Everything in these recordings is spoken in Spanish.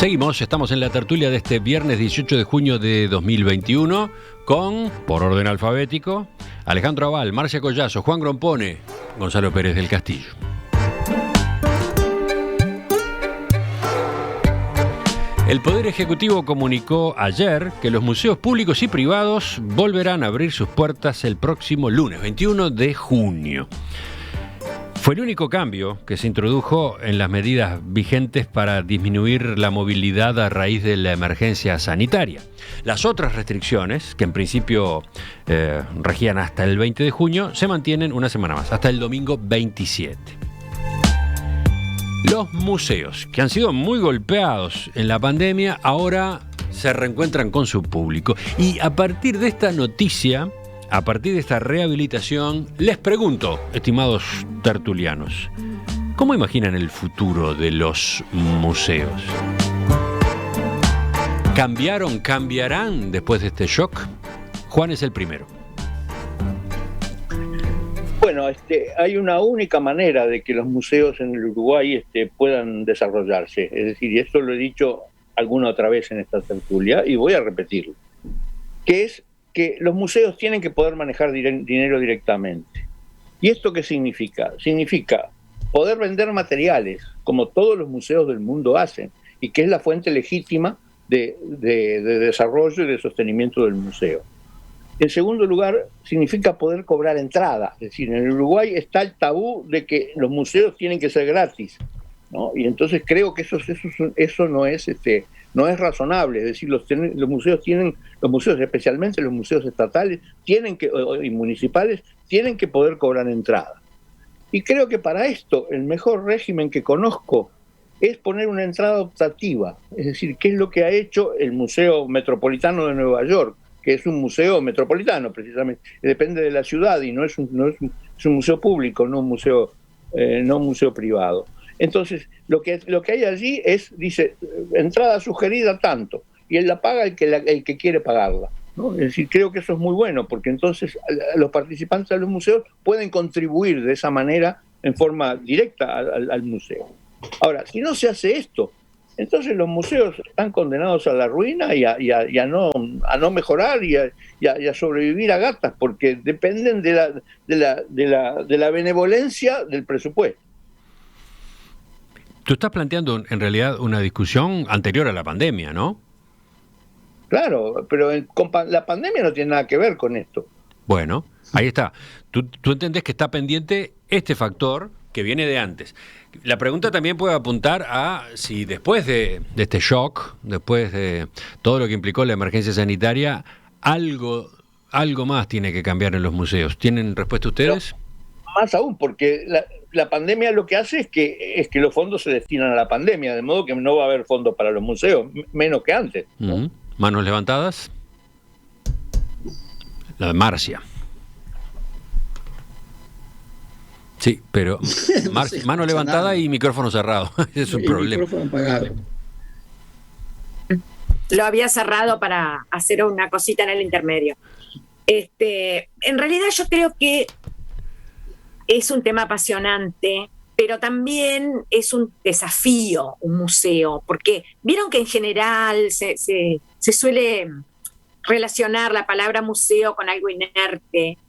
Seguimos, estamos en la tertulia de este viernes 18 de junio de 2021 con, por orden alfabético, Alejandro Aval, Marcia Collazo, Juan Grompone, Gonzalo Pérez del Castillo. El Poder Ejecutivo comunicó ayer que los museos públicos y privados volverán a abrir sus puertas el próximo lunes, 21 de junio. Fue el único cambio que se introdujo en las medidas vigentes para disminuir la movilidad a raíz de la emergencia sanitaria. Las otras restricciones, que en principio regían hasta el 20 de junio, se mantienen una semana más, hasta el domingo 27. Los museos, que han sido muy golpeados en la pandemia, ahora se reencuentran con su público. Y a partir de esta noticia, a partir de esta rehabilitación, les pregunto, estimados tertulianos, ¿cómo imaginan el futuro de los museos? ¿Cambiarán después de este shock? Juan es el primero. Bueno, hay una única manera de que los museos en el Uruguay puedan desarrollarse. Es decir, y esto lo he dicho alguna otra vez en esta tertulia y voy a repetirlo, que es que los museos tienen que poder manejar dinero directamente. ¿Y esto qué significa? Significa poder vender materiales, como todos los museos del mundo hacen, y que es la fuente legítima de desarrollo y de sostenimiento del museo. En segundo lugar, significa poder cobrar entrada. Es decir, en el Uruguay está el tabú de que los museos tienen que ser gratis, ¿no? Y entonces creo que eso no es razonable. Es decir, los museos, especialmente los museos estatales y municipales, tienen que poder cobrar entrada. Y creo que para esto el mejor régimen que conozco es poner una entrada optativa. Es decir, ¿qué es lo que ha hecho el Museo Metropolitano de Nueva York? Que es un museo metropolitano, precisamente. Depende de la ciudad y es un museo público, no un museo privado. Entonces, lo que hay allí dice, entrada sugerida tanto, y él la paga el que quiere pagarla, ¿no? Es decir, creo que eso es muy bueno, porque entonces los participantes de los museos pueden contribuir de esa manera en forma directa al museo. Ahora, si no se hace esto, entonces los museos están condenados a la ruina y a no mejorar y a sobrevivir a gatas, porque dependen de la benevolencia del presupuesto. Tú estás planteando en realidad una discusión anterior a la pandemia, ¿no? Claro, pero la pandemia no tiene nada que ver con esto. Bueno, ahí está. Tú entendés que está pendiente este factor que viene de antes. La pregunta también puede apuntar a si después de este shock, después de todo lo que implicó la emergencia sanitaria, algo más tiene que cambiar en los museos. ¿Tienen respuesta ustedes? Pero más aún, porque la pandemia lo que hace es que los fondos se destinan a la pandemia, de modo que no va a haber fondos para los museos, menos que antes, ¿no? Uh-huh. ¿Manos levantadas? La de Marcia. Sí, pero no mano levantada nada. Y micrófono cerrado. Es un problema. Micrófono apagado. Lo había cerrado para hacer una cosita en el intermedio. En realidad yo creo que es un tema apasionante, pero también es un desafío un museo, porque vieron que en general se suele relacionar la palabra museo con algo inerte,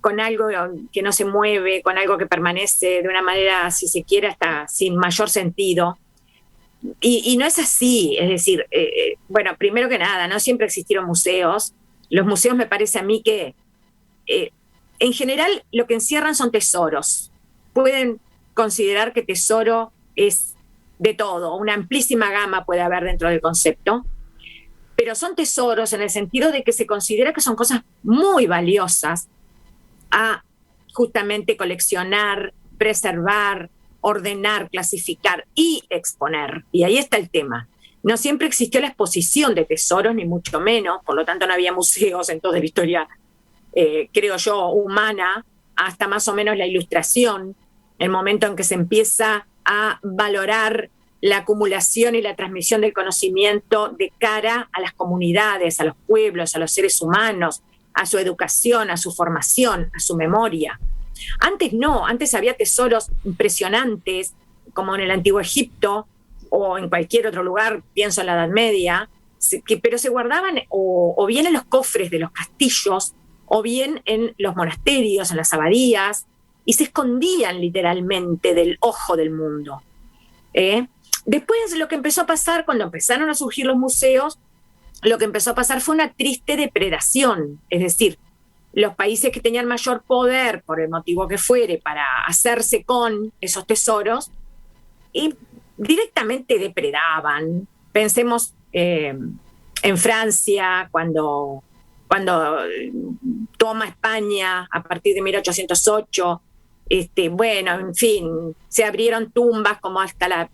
con algo que no se mueve, con algo que permanece de una manera, si se quiere, hasta sin mayor sentido. Y no es así. Es decir, bueno, primero que nada, no siempre existieron museos. Los museos me parece a mí que, en general, lo que encierran son tesoros. Pueden considerar que tesoro es de todo, una amplísima gama puede haber dentro del concepto, pero son tesoros en el sentido de que se considera que son cosas muy valiosas a justamente coleccionar, preservar, ordenar, clasificar y exponer. Y ahí está el tema. No siempre existió la exposición de tesoros, ni mucho menos, por lo tanto no había museos en toda la historia, creo yo, humana, hasta más o menos la Ilustración, el momento en que se empieza a valorar la acumulación y la transmisión del conocimiento de cara a las comunidades, a los pueblos, a los seres humanos, a su educación, a su formación, a su memoria. Antes no, antes había tesoros impresionantes, como en el Antiguo Egipto, o en cualquier otro lugar, pienso en la Edad Media, pero se guardaban o bien en los cofres de los castillos, o bien en los monasterios, en las abadías, y se escondían literalmente del ojo del mundo. Después lo que empezó a pasar, cuando empezaron a surgir los museos, lo que empezó a pasar fue una triste depredación, es decir, los países que tenían mayor poder, por el motivo que fuere, para hacerse con esos tesoros, y directamente depredaban. Pensemos en Francia, cuando toma España a partir de 1808, bueno, en fin, se abrieron tumbas como hasta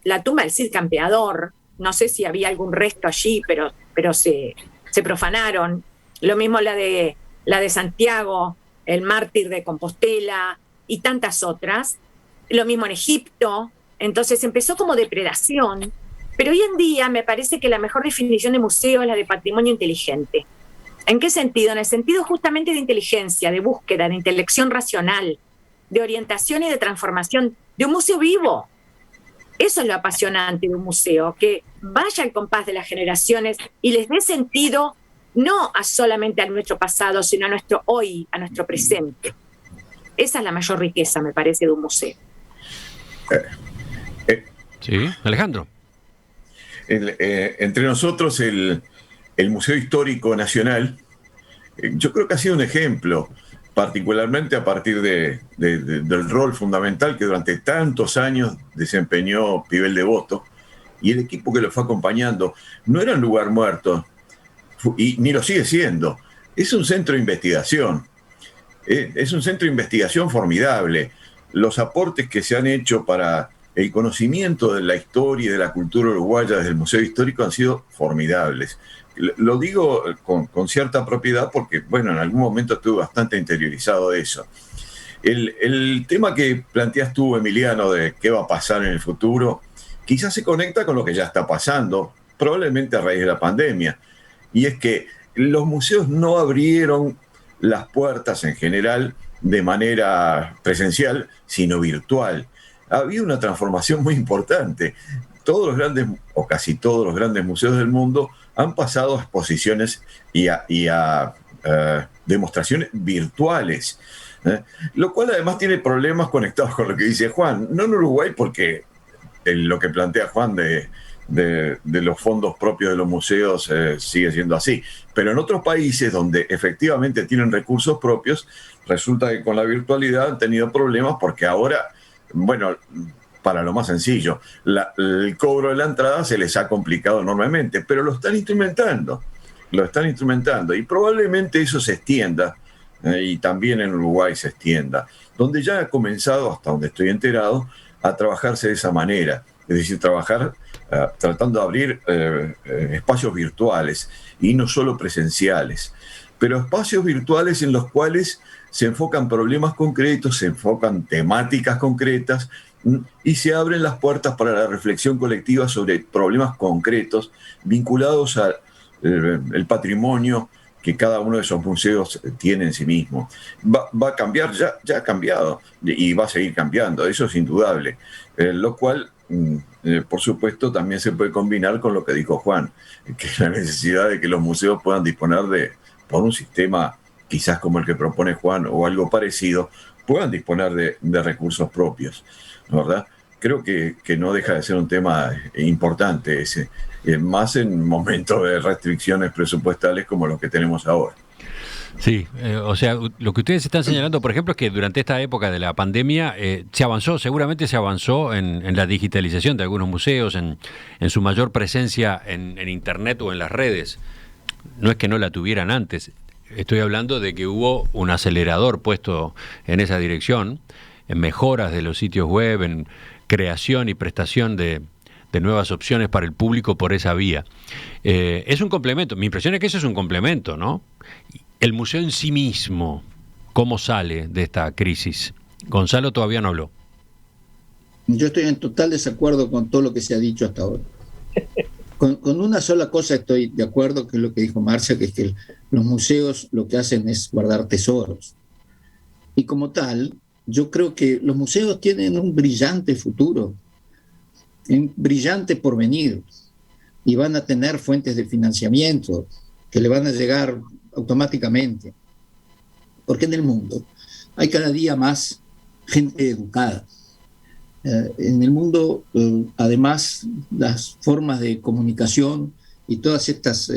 la tumba del Cid Campeador. No sé si había algún resto allí, pero se profanaron. Lo mismo la de Santiago, el mártir de Compostela y tantas otras. Lo mismo en Egipto. Entonces empezó como depredación, pero hoy en día me parece que la mejor definición de museo es la de patrimonio inteligente. ¿En qué sentido? En el sentido justamente de inteligencia, de búsqueda, de intelección racional, de orientación y de transformación, de un museo vivo. Eso es lo apasionante de un museo, que vaya al compás de las generaciones y les dé sentido no solamente a nuestro pasado, sino a nuestro hoy, a nuestro presente. Esa es la mayor riqueza, me parece, de un museo. Sí, Alejandro. Entre nosotros el Museo Histórico Nacional, yo creo que ha sido un ejemplo, particularmente a partir del rol fundamental que durante tantos años desempeñó Pibel Devoto y el equipo que lo fue acompañando. No era un lugar muerto, y ni lo sigue siendo. Es un centro de investigación. Es un centro de investigación formidable. Los aportes que se han hecho para el conocimiento de la historia y de la cultura uruguaya desde el Museo Histórico han sido formidables. Lo digo con cierta propiedad porque, bueno, en algún momento estuve bastante interiorizado de eso. El tema que planteas tú, Emiliano, de qué va a pasar en el futuro, quizás se conecta con lo que ya está pasando, probablemente a raíz de la pandemia. Y es que los museos no abrieron las puertas en general de manera presencial, sino virtual. Había una transformación muy importante. Todos los grandes, o casi todos los grandes museos del mundo han pasado a exposiciones y a demostraciones virtuales, lo cual además tiene problemas conectados con lo que dice Juan. No en Uruguay, porque lo que plantea Juan de los fondos propios de los museos sigue siendo así, pero en otros países donde efectivamente tienen recursos propios, resulta que con la virtualidad han tenido problemas porque ahora, bueno, para lo más sencillo, el cobro de la entrada se les ha complicado enormemente, pero lo están instrumentando y probablemente eso se extienda, y también en Uruguay se extienda, donde ya ha comenzado, hasta donde estoy enterado, a trabajarse de esa manera, es decir, trabajar tratando de abrir espacios virtuales y no solo presenciales, pero espacios virtuales en los cuales se enfocan problemas concretos, se enfocan temáticas concretas y se abren las puertas para la reflexión colectiva sobre problemas concretos vinculados al patrimonio que cada uno de esos museos tiene en sí mismo. Va a cambiar, ya ha cambiado y va a seguir cambiando, eso es indudable, lo cual, por supuesto, también se puede combinar con lo que dijo Juan, que es la necesidad de que los museos puedan disponer por un sistema quizás como el que propone Juan o algo parecido, puedan disponer de recursos propios, ¿verdad? Creo que no deja de ser un tema importante ese, más en momentos de restricciones presupuestales como los que tenemos ahora. Sí, o sea, lo que ustedes están señalando, por ejemplo, es que durante esta época de la pandemia seguramente se avanzó en la digitalización de algunos museos, en su mayor presencia en Internet o en las redes. No es que no la tuvieran antes, estoy hablando de que hubo un acelerador puesto en esa dirección, en mejoras de los sitios web, en creación y prestación de nuevas opciones para el público por esa vía. Es un complemento, mi impresión es que eso es un complemento, ¿no? El museo en sí mismo, ¿cómo sale de esta crisis? Gonzalo todavía no habló. Yo estoy en total desacuerdo con todo lo que se ha dicho hasta ahora. Con una sola cosa estoy de acuerdo, que es lo que dijo Marcia, que es que los museos lo que hacen es guardar tesoros. Y como tal, yo creo que los museos tienen un brillante futuro. en brillante porvenir y van a tener fuentes de financiamiento que le van a llegar automáticamente. Porque en el mundo hay cada día más gente educada. En el mundo, además, las formas de comunicación y todas estas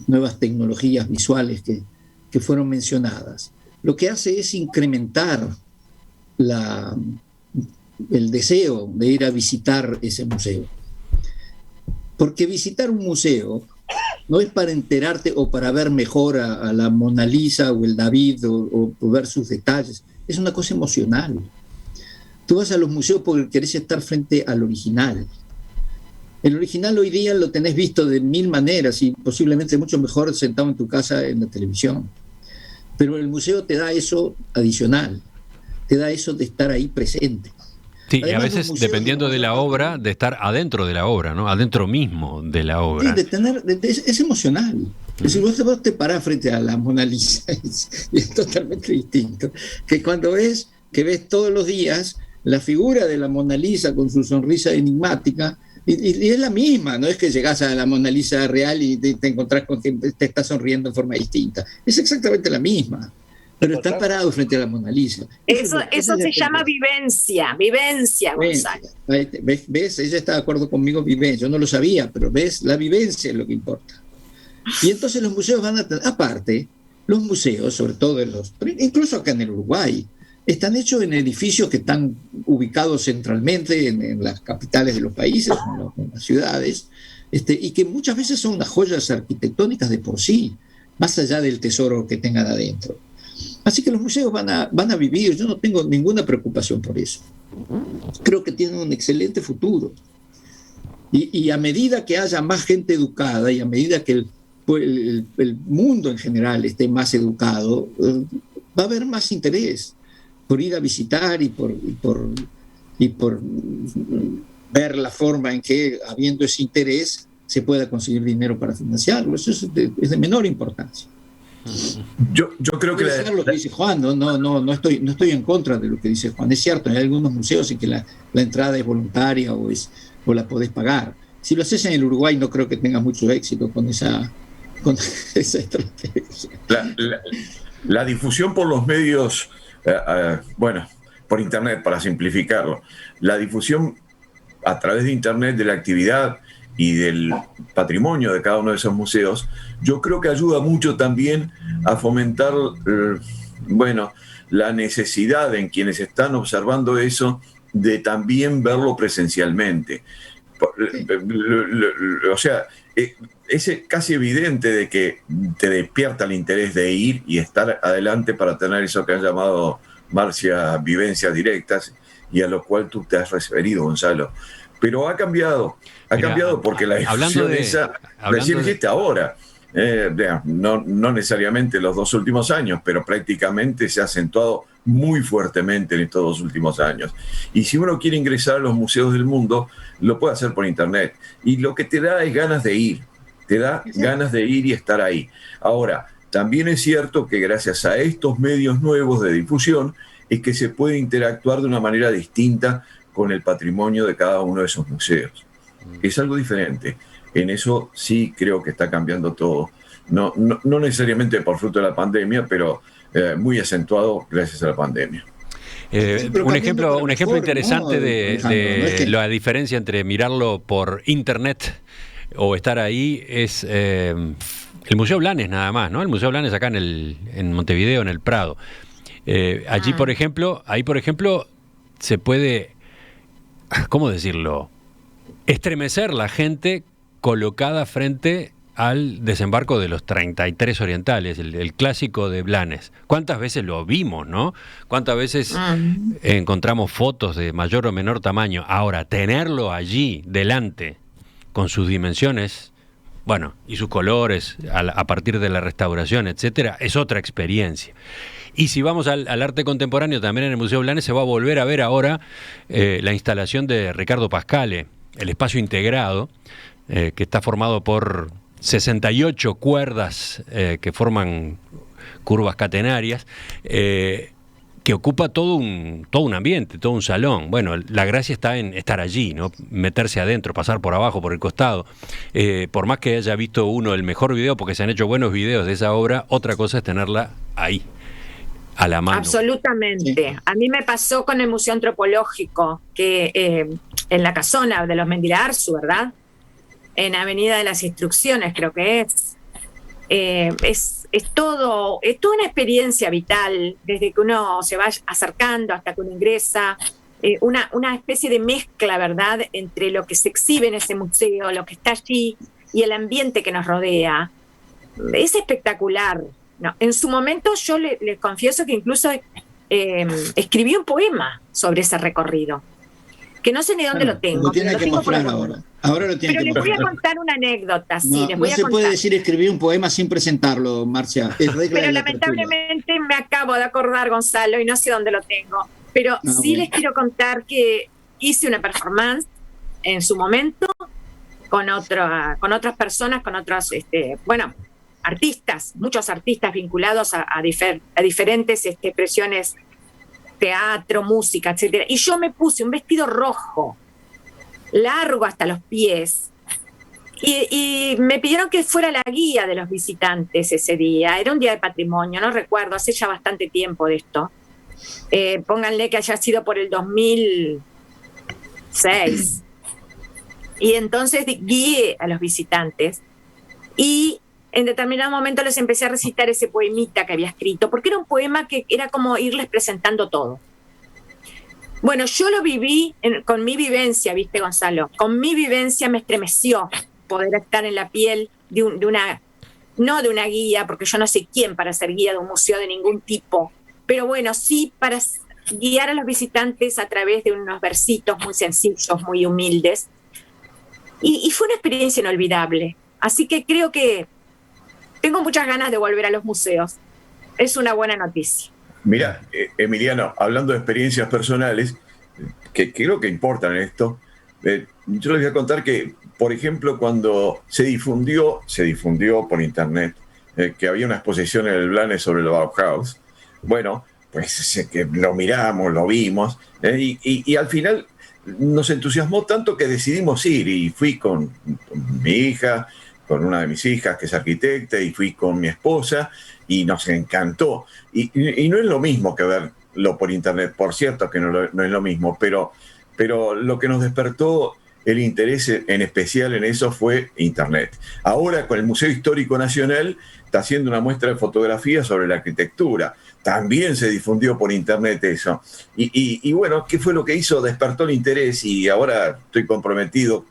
nuevas tecnologías visuales que fueron mencionadas, lo que hace es incrementar el deseo de ir a visitar ese museo. Porque visitar un museo no es para enterarte o para ver mejor a la Mona Lisa o el David o ver sus detalles. Es una cosa emocional. Tú vas a los museos porque querés estar frente al original. El original hoy día lo tenés visto de 1000 maneras y posiblemente mucho mejor sentado en tu casa en la televisión. Pero el museo te da eso adicional, te da eso de estar ahí presente. Sí, Además, y a veces, dependiendo de la obra, de estar adentro de la obra, ¿no? Adentro mismo de la obra. Sí, es emocional. Es decir, vos te parás frente a la Mona Lisa y es totalmente distinto que cuando ves todos los días la figura de la Mona Lisa con su sonrisa enigmática, y es la misma, no es que llegás a la Mona Lisa real y te encontrás con que te está sonriendo en forma distinta. Es exactamente la misma. Pero estás parado frente a la Mona Lisa. Eso se llama vivencia, Gonzalo. ¿Ves? Ella está de acuerdo conmigo, vivencia. Yo no lo sabía, pero ves, la vivencia es lo que importa. Y entonces los museos van a tener, aparte, los museos, sobre todo incluso acá en el Uruguay, están hechos en edificios que están ubicados centralmente en las capitales de los países, en las ciudades, y que muchas veces son unas joyas arquitectónicas de por sí, más allá del tesoro que tengan adentro. Así que los museos van a vivir, yo no tengo ninguna preocupación por eso. Creo que tienen un excelente futuro. Y a medida que haya más gente educada y a medida que el mundo en general esté más educado, va a haber más interés por ir a visitar y por ver la forma en que, habiendo ese interés, se pueda conseguir dinero para financiarlo. Eso es de menor importancia. Yo creo que lo que dice Juan, no estoy en contra de lo que dice Juan. Es cierto, hay algunos museos en que la entrada es voluntaria o la podés pagar. Si lo haces en el Uruguay, no creo que tengas mucho éxito con esa estrategia. La difusión por los medios, por Internet, para simplificarlo, la difusión a través de Internet de la actividad y del patrimonio de cada uno de esos museos, yo creo que ayuda mucho también a fomentar, la necesidad en quienes están observando eso de también verlo presencialmente. O sea, es casi evidente de que te despierta el interés de ir y estar adelante para tener eso que han llamado, Marcia, vivencias directas, y a lo cual tú te has referido, Gonzalo. Pero ha cambiado porque la difusión recién existe ahora. No necesariamente los 2 últimos años, pero prácticamente se ha acentuado muy fuertemente en estos 2 últimos años. Y si uno quiere ingresar a los museos del mundo, lo puede hacer por Internet. Y lo que te da es ganas de ir. Te da ganas de ir y estar ahí. Ahora, también es cierto que gracias a estos medios nuevos de difusión es que se puede interactuar de una manera distinta con el patrimonio de cada uno de esos museos. Es algo diferente. En eso sí creo que está cambiando todo. No necesariamente por fruto de la pandemia, pero muy acentuado gracias a la pandemia. Un ejemplo interesante de la diferencia entre mirarlo por Internet o estar ahí es el Museo Blanes nada más, ¿no? El Museo Blanes acá en Montevideo, en el Prado. Allí, por ejemplo, se puede, ¿cómo decirlo?, estremecer la gente colocada frente al desembarco de los 33 orientales, el clásico de Blanes. ¿Cuántas veces lo vimos, no? ¿Cuántas veces encontramos fotos de mayor o menor tamaño? Ahora, tenerlo allí, delante, con sus dimensiones, y sus colores, a partir de la restauración, etcétera, es otra experiencia. Y si vamos al arte contemporáneo, también en el Museo Blanes se va a volver a ver ahora la instalación de Ricardo Pascale, el espacio integrado, que está formado por 68 cuerdas que forman curvas catenarias, que ocupa todo un ambiente, todo un salón. Bueno, la gracia está en estar allí, ¿no? Meterse adentro, pasar por abajo, por el costado. Por más que haya visto uno el mejor video, porque se han hecho buenos videos de esa obra, otra cosa es tenerla ahí, a la mano. Absolutamente. Sí. A mí me pasó con el Museo Antropológico, que en la casona de los Mendilarzu, ¿verdad? En Avenida de las Instrucciones, creo que es. Es toda una experiencia vital, desde que uno se va acercando hasta que uno ingresa, una especie de mezcla, ¿verdad?, entre lo que se exhibe en ese museo, lo que está allí y el ambiente que nos rodea. Es espectacular, ¿no? En su momento yo les confieso que incluso escribí un poema sobre ese recorrido, que no sé ni dónde lo tengo. Lo tiene que mostrar ahora. Ahora lo tiene que mostrar. Pero les voy a contar una anécdota. Sí, no, les voy no a se contar. puede decir escribir un poema sin presentarlo, Marcia. Es regla pero de lamentablemente me acabo de acordar, Gonzalo, y no sé dónde lo tengo. Pero sí les quiero contar que hice una performance en su momento con otras personas, con otros, artistas, muchos artistas vinculados a diferentes expresiones, teatro, música, etcétera. Y yo me puse un vestido rojo, largo hasta los pies, y me pidieron que fuera la guía de los visitantes ese día. Era un día de patrimonio, no recuerdo, hace ya bastante tiempo de esto. Pónganle que haya sido por el 2006. Y entonces guié a los visitantes y en determinado momento les empecé a recitar ese poemita que había escrito, porque era un poema que era como irles presentando todo. Bueno, yo lo viví con mi vivencia, ¿viste, Gonzalo? Con mi vivencia me estremeció poder estar en la piel no de una guía, porque yo no sé quién para ser guía de un museo de ningún tipo, pero bueno, sí para guiar a los visitantes a través de unos versitos muy sencillos, muy humildes. Y fue una experiencia inolvidable. Así que creo que tengo muchas ganas de volver a los museos. Es una buena noticia. Mira, Emiliano, hablando de experiencias personales, que creo que importan en esto, yo les voy a contar que, por ejemplo, cuando se difundió por internet que había una exposición en el Blanes sobre el Bauhaus, bueno, pues que lo miramos, lo vimos, y al final nos entusiasmó tanto que decidimos ir, y fui con mi hija, con una de mis hijas que es arquitecta, y fui con mi esposa, y nos encantó. Y no es lo mismo que verlo por internet, por cierto que no es lo mismo, pero lo que nos despertó el interés en especial en eso fue internet. Ahora con el Museo Histórico Nacional está haciendo una muestra de fotografía sobre la arquitectura. También se difundió por internet eso. Y bueno, ¿qué fue lo que hizo? Despertó el interés, y ahora estoy comprometido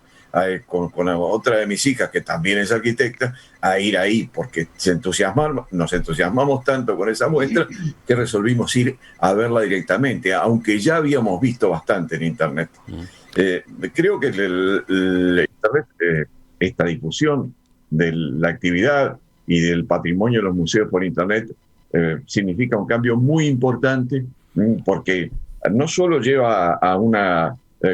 con otra de mis hijas, que también es arquitecta, a ir ahí, porque nos entusiasmamos tanto con esa muestra que resolvimos ir a verla directamente, aunque ya habíamos visto bastante en internet. Creo que el internet, esta difusión de la actividad y del patrimonio de los museos por internet, significa un cambio muy importante, porque no solo lleva a un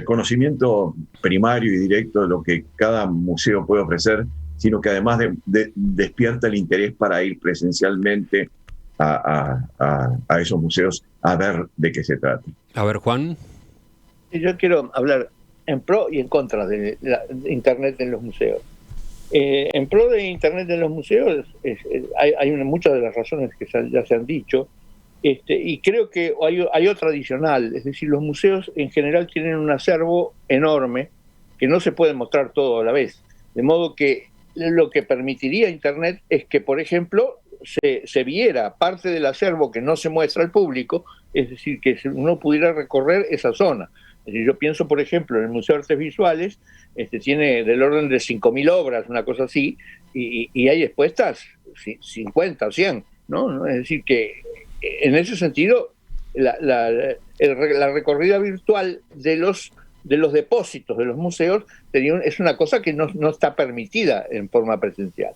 conocimiento primario y directo de lo que cada museo puede ofrecer, sino que además despierta el interés para ir presencialmente a esos museos a ver de qué se trata. A ver, Juan. Yo quiero hablar en pro y en contra de internet en los museos. En pro de internet en los museos hay muchas de las razones que ya se han dicho, y creo que hay otra adicional, es decir, los museos en general tienen un acervo enorme que no se puede mostrar todo a la vez, de modo que lo que permitiría internet es que, por ejemplo, se viera parte del acervo que no se muestra al público, es decir, que uno pudiera recorrer esa zona. Es decir, yo pienso, por ejemplo, en el Museo de Artes Visuales, tiene del orden de 5.000 obras, una cosa así, y hay expuestas 50 o 100, ¿no? Es decir, que en ese sentido la recorrida virtual de los depósitos de los museos es una cosa que no está permitida en forma presencial.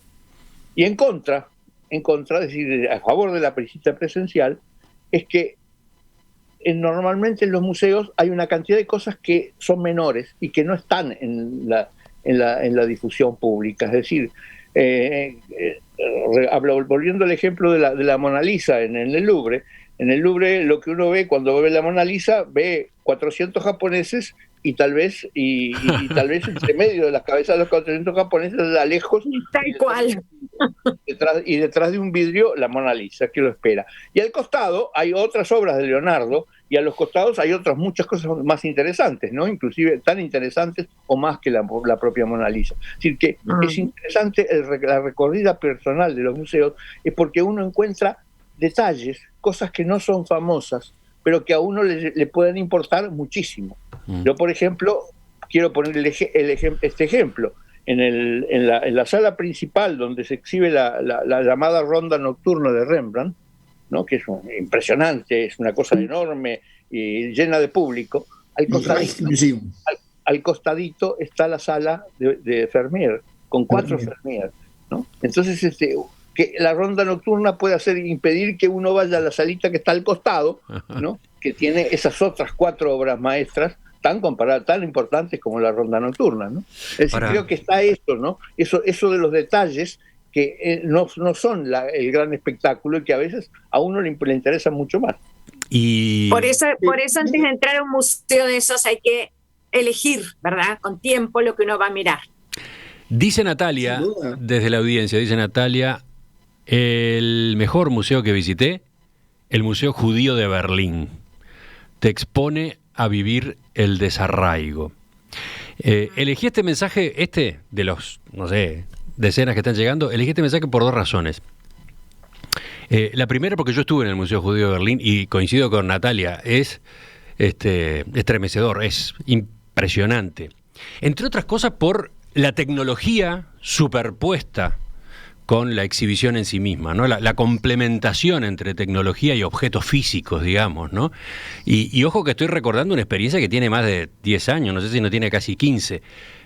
Y en contra, es decir, a favor de la visita presencial, es que normalmente en los museos hay una cantidad de cosas que son menores y que no están en la difusión pública. Es decir, volviendo al ejemplo de la Mona Lisa en el Louvre, En el Louvre lo que uno ve cuando ve la Mona Lisa, ve 400 japoneses y tal vez entre medio de las cabezas de los 400 japoneses, a lejos, tal cual, detrás de un vidrio, la Mona Lisa que lo espera. Y al costado hay otras obras de Leonardo, y a los costados hay otras muchas cosas más interesantes, ¿no? Inclusive tan interesantes o más que la propia Mona Lisa. Es decir, que es interesante la recorrida personal de los museos, es porque uno encuentra detalles, cosas que no son famosas, pero que a uno le pueden importar muchísimo. Yo, por ejemplo, quiero poner este ejemplo. En la sala principal, donde se exhibe la llamada Ronda Nocturna de Rembrandt, ¿no? Que es impresionante, es una cosa enorme y llena de público, al costadito está la sala de Vermeer, con 4 Vermeer, ¿no? Entonces, que la Ronda Nocturna puede impedir que uno vaya a la salita que está al costado, ¿no? Que tiene esas otras 4 obras maestras tan importantes como la Ronda Nocturna, ¿no? Es decir, creo que está eso, ¿no? Eso de los detalles que no son el gran espectáculo y que a veces a uno le interesa mucho más. Y por eso antes de entrar a un museo de esos hay que elegir, ¿verdad? Con tiempo lo que uno va a mirar. Dice Natalia, desde la audiencia, el mejor museo que visité, el Museo Judío de Berlín. Te expone a vivir el desarraigo. Elegí este mensaje, de los, no sé, decenas que están llegando, elegí este mensaje por 2 razones. La primera, porque yo estuve en el Museo Judío de Berlín y coincido con Natalia, es estremecedor, es impresionante. Entre otras cosas por la tecnología superpuesta con la exhibición en sí misma, ¿no? La complementación entre tecnología y objetos físicos, digamos, ¿no? Y ojo que estoy recordando una experiencia que tiene más de 10 años, no sé si no tiene casi 15.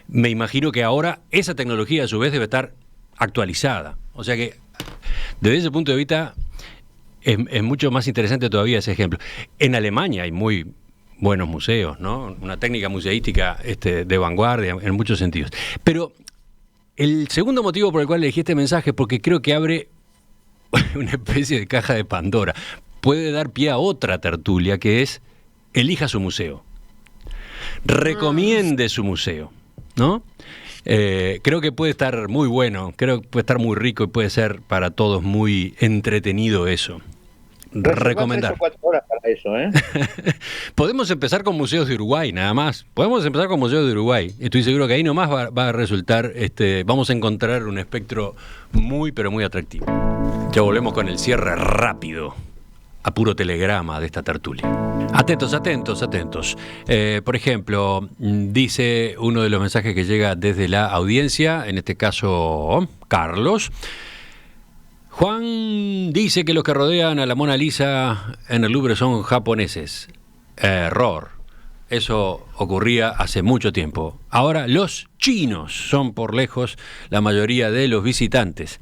Me imagino que ahora esa tecnología a su vez debe estar actualizada. O sea que desde ese punto de vista es mucho más interesante todavía ese ejemplo. En Alemania hay muy buenos museos, ¿no? Una técnica museística de vanguardia en muchos sentidos. Pero el segundo motivo por el cual elegí este mensaje es porque creo que abre una especie de caja de Pandora. Puede dar pie a otra tertulia que es elija su museo. Recomiende su museo, ¿no? Creo que puede estar muy bueno, creo que puede estar muy rico y puede ser para todos muy entretenido eso. Recomendar. 3 o 4 horas para eso, ¿eh? Podemos empezar con museos de Uruguay, nada más. Podemos empezar con museos de Uruguay. Estoy seguro que ahí nomás va a resultar, vamos a encontrar un espectro muy, pero muy atractivo. Ya volvemos con el cierre rápido, a puro telegrama de esta tertulia. Atentos. Por ejemplo, dice uno de los mensajes que llega desde la audiencia, en este caso Carlos. Juan dice que los que rodean a la Mona Lisa en el Louvre son japoneses. Error. Eso ocurría hace mucho tiempo. Ahora los chinos son por lejos la mayoría de los visitantes.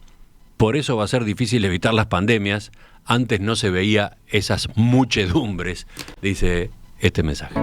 Por eso va a ser difícil evitar las pandemias. Antes no se veía esas muchedumbres, dice este mensaje.